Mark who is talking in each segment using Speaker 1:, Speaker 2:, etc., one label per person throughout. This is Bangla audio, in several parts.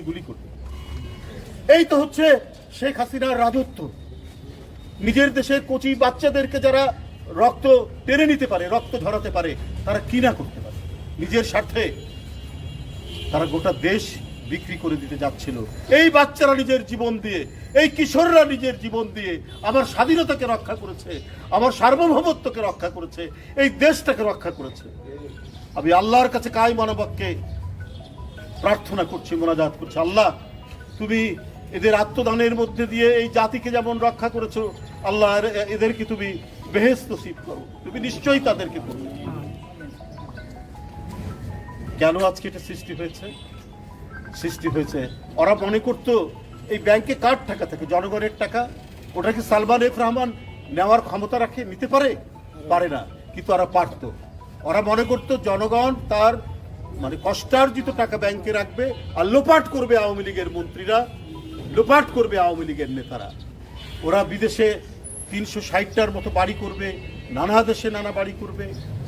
Speaker 1: গুলি করবে। এই তো হচ্ছে শেখ হাসিনার রাজত্ব। নিজের দেশের কচি বাচ্চাদেরকে যারা রক্ত টেনে নিতে পারে, রক্ত ঝরাতে পারে, তারা কি না করতে পারে। নিজের স্বার্থে তারা গোটা দেশ বিক্রি করে দিতে যাচ্ছিল। এই বাচ্চারা নিজের জীবন দিয়ে, এই কিশোররা নিজের জীবন দিয়ে আমার স্বাধীনতাকে রক্ষা করেছে, আমার সার্বভৌমত্বকে রক্ষা করেছে, এই দেশটাকে রক্ষা করেছে। আমি আল্লাহর কাছে কায় মনোবাক্যে প্রার্থনা করছি, মোনাজাত করছি, আল্লাহ তুমি এদের আত্মদানের মধ্যে দিয়ে এই জাতিকে যেমন রক্ষা করেছো, আল্লাহ এদেরকে তুমি বেহেশত নসিব করো, তুমি নিশ্চয়ই তাদেরকে করবে। কেন আজকে এটা সৃষ্টি হয়েছে? সৃষ্টি হয়েছে ওরা মনে করতো এই ব্যাংকে কার টাকা থাকে, জনগণের টাকা, ওটা কি সালমান এফ রহমান নেওয়ার ক্ষমতা রাখে, নিতে পারে? পারে না, কিন্তু ওরা পারত। ওরা মনে করতো জনগণ তার মানে কষ্টার্জিত টাকা ব্যাংকে রাখবে, আর লোপাট করবে আওয়ামী লীগের মন্ত্রীরা, লোপাট করবে আওয়ামী লীগের নেতারা। ওরা বিদেশে 360টার মতো বাড়ি করবে, নানা দেশে নানা বাড়ি করবে,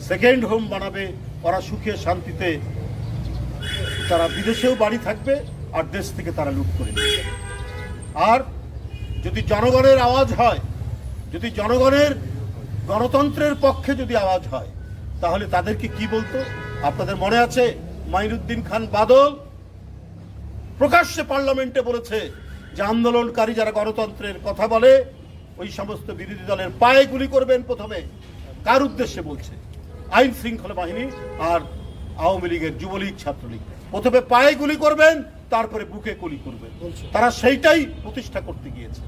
Speaker 1: সেকেন্ড হোম বানাবে, ওরা সুখে শান্তিতে তারা বিদেশেও বাড়ি থাকবে, আর দেশ থেকে তারা লুট করে নেবে। আর যদি জনগণের আওয়াজ হয়, যদি জনগণের গণতন্ত্রের পক্ষে যদি আওয়াজ হয়, তাহলে তাদেরকে কি বলতো? আপনাদের মনে আছে মাইনুদ্দিন খান বাদল প্রকাশ্যে পার্লামেন্টে বলেছে যে আন্দোলনকারী যারা গণতন্ত্রের কথা বলে ওই সমস্ত বিরোধী দলের পায়ে গুলি করবেন। প্রথমে কার উদ্দেশ্যে বলছে? আইন শৃঙ্খলা বাহিনী আর আওয়ামী লীগের, যুবলীগ, ছাত্রলীগ। প্রথমে পায়ে গুলি করবেন, তারপরে বুকে গুলি করবেন। তারা সেইটাই প্রতিষ্ঠা করতে গিয়েছে,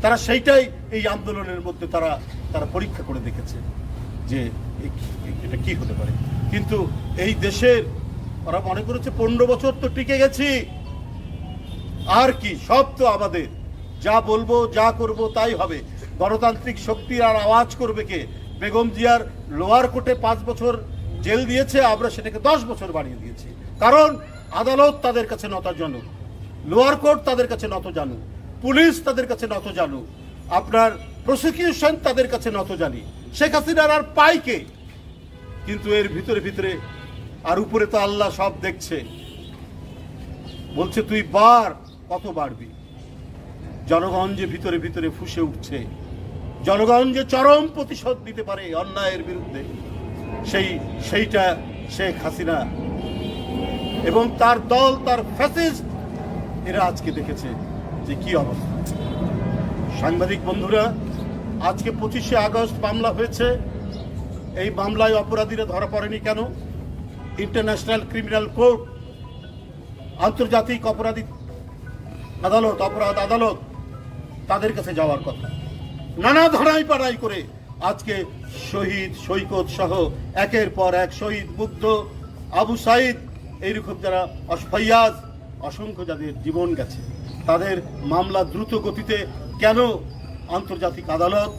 Speaker 1: তারা সেইটাই এই আন্দোলনের মধ্যে তারা পরীক্ষা করে দেখেছে যে এটা কি হতে পারে। কিন্তু এই দেশের ওরা মনে করেছে 15 বছর তো টিকে গেছি, আর কি, সব তো আমাদের, যা বলবো যা করব তাই হবে। গণতান্ত্রিক শক্তির আর আওয়াজ করবে কে? বেগম জিয়ার লোয়ার কোর্টে 5 বছর জেল দিয়েছে, আমরা সেটাকে 10 বছর বাড়িয়ে দিয়েছি, কারণ আদালত তাদের কাছে নত জানুক, লোয়ার কোর্ট তাদের কাছে নত জানুক, পুলিশ তাদের কাছে নত জানুক, আপনার প্রসিকিউশন তাদের কাছে নত জানি। শেখ হাসিনার আর পায় কে? কিন্তু এর ভিতরে ভিতরে আর উপরে তো আল্লাহ সব দেখছে, বলছে তুই বার, কত বাড়বি। জনগণ যে ভিতরে ভিতরে ফুঁসে উঠছে, জনগণ যে চরম প্রতিশোধ দিতে পারে অন্যায়ের বিরুদ্ধে, সেইটা শেখ হাসিনা এবং তার দল, তার ফ্যাসিস্ট, এরা আজকে দেখেছে যে কি অবস্থা। সাংবাদিক বন্ধুরা, আজকে 25শে আগস্ট মামলা হয়েছে, এই মামলায় অপরাধীরা ধরা পড়েনি কেন? ইন্টারন্যাশনাল ক্রিমিনাল কোর্ট, আন্তর্জাতিক অপরাধী আদালত, অপরাধ আদালত, তাদের কাছে যাওয়ার কথা। নানা ধরাই পাড়াই করে আজকে শহীদ সৈকত সহ একের পর এক শহীদ, মুগ্ধ, আবু সাইদ, এইরকম যারা ফৈয়াজ, অসংখ্য যাদের জীবন গেছে, তাদের মামলা দ্রুত গতিতে কেন আন্তর্জাতিক আদালত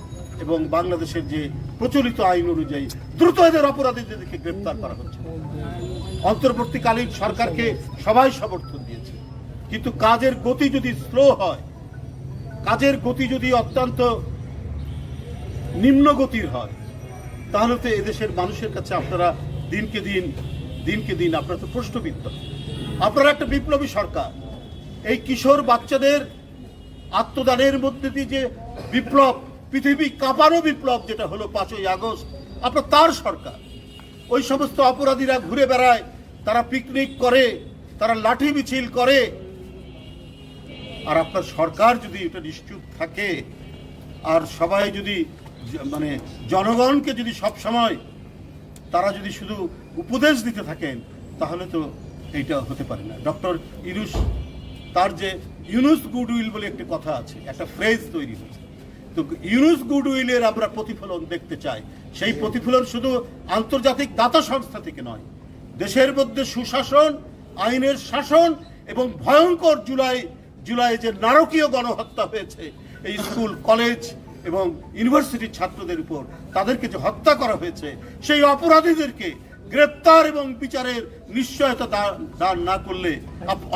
Speaker 1: এবং বাংলাদেশের যে প্রচলিত আইন অনুযায়ী দ্রুত এদের অপরাধীদেরকে গ্রেপ্তার করা হচ্ছে? অন্তর্বর্তীকালীন সরকারকে সবাই সমর্থন দিয়েছে, কিন্তু কাজের গতি যদি স্লো হয়, কাজের গতি যদি অত্যন্ত নিম্ন গতির হয়, তাহলে তো এদেশের মানুষের কাছে আপনারা দিনকে দিন আপনারা তো প্রশ্নবিদ্ধ। আপনারা একটা বিপ্লবী সরকার, এই কিশোর বাচ্চাদের আত্মদানের মধ্যে দিয়ে যে বিপ্লব, পৃথিবী কাঁপানো বিপ্লব যেটা হলো 5ই আগস্ট, আপনার তার সরকার। ওই সমস্ত অপরাধীরা ঘুরে বেড়ায়, তারা পিকনিক করে, তারা লাঠি মিছিল করে, আর আপনার সরকার যদি এটা নিশ্চুপ থাকে, আর সবাই যদি মানে জনগণকে যদি সব সময় তারা যদি শুধু উপদেশ দিতে থাকেন, তাহলে তো এইটা হতে পারে না। ডক্টর ইউনুস, তার যে ইউনুস গুডউইল বলে একটা কথা আছে, একটা ফ্রেজ তৈরি হয়েছে, তো ইউনুস গুডউইলের আমরা প্রতিফলন দেখতে চাই। সেই প্রতিফলন শুধু আন্তর্জাতিক দাতা সংস্থা থেকে নয়, দেশের মধ্যে সুশাসন, আইনের শাসন এবং ভয়ঙ্কর জুলাই যে নারকীয় গণহত্যা হয়েছে এই স্কুল, কলেজ এবং ইউনিভার্সিটির ছাত্রদের উপর, তাদেরকে যে হত্যা করা হয়েছে, সেই অপরাধীদেরকে গ্রেপ্তার এবং বিচারের নিশ্চয়তা দান না করলে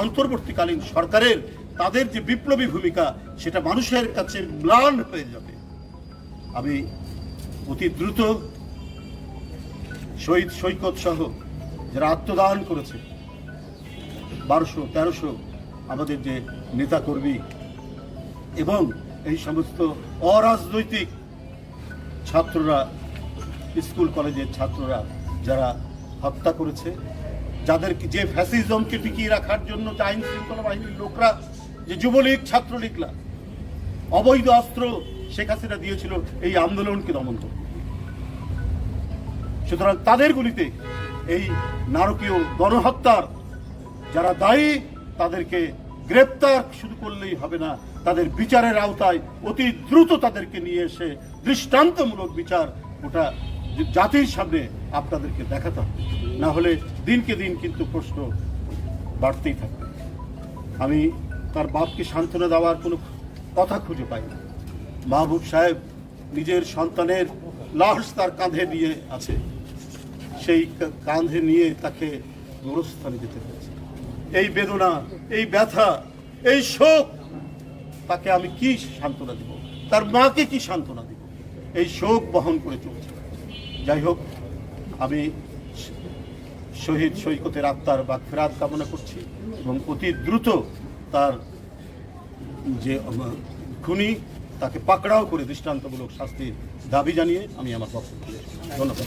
Speaker 1: অন্তর্বর্তীকালীন সরকারের তাদের যে বিপ্লবী ভূমিকা, সেটা মানুষের কাছে ম্লান হয়ে যাবে। আমি অতি দ্রুত শহীদ সৈকত সহ যারা আত্মদান করেছে, 1200, 1300 আমাদের যে নেতাকর্মী এবং এই সমস্ত অরাজনৈতিক ছাত্ররা, স্কুল কলেজের ছাত্ররা যারা হত্যা করেছে, যাদেরকে যে ফ্যাসিজমকে টিকিয়ে রাখার জন্য যে আইন শৃঙ্খলা বাহিনীর লোকরা, যে যুবলীগ ছাত্রলীগরা অবৈধ অস্ত্র শেখ হাসিনা দিয়েছিল এই আন্দোলনকে দমন করতে। সুতরাং তাদের গুলিতে এই নারকীয় গণহত্যার যারা দায়ী তাদেরকে গ্রেপ্তার শুধু করলেই হবে না, তাদের বিচারের আওতায় অতি দ্রুত তাদেরকে নিয়ে এসে দৃষ্টান্তমূলক বিচার ওটা জাতির সামনে আপনাদেরকে দেখাতে হবে। না হলে দিনকে দিন কিন্তু প্রশ্ন বাড়তেই থাকবে। আমি তার বাপকে সান্ত্বনা দেওয়ার কোনো কথা খুঁজে পাই না। মাহবুব সাহেব নিজের সন্তানের লাশ তার কাঁধে নিয়ে আছে, সেই কাঁধে নিয়ে তাকে গোরস্থানে যেতে হয়েছে। এই বেদনা, এই ব্যথা, এই শোক, তাকে আমি কি সান্ত্বনা দিব? তার মাকে কি সান্ত্বনা দিব? এই শোক বহন করে চলছে। যাই হোক, আমি শহীদ সৈকতের আত্মার মাগফিরাত কামনা করছি এবং অতি দ্রুত তার যে খুনি তাকে পাকড়াও করে দৃষ্টান্তমূলক শাস্তির দাবি জানিয়ে আমি আমার বক্তব্য ধন্যবাদ।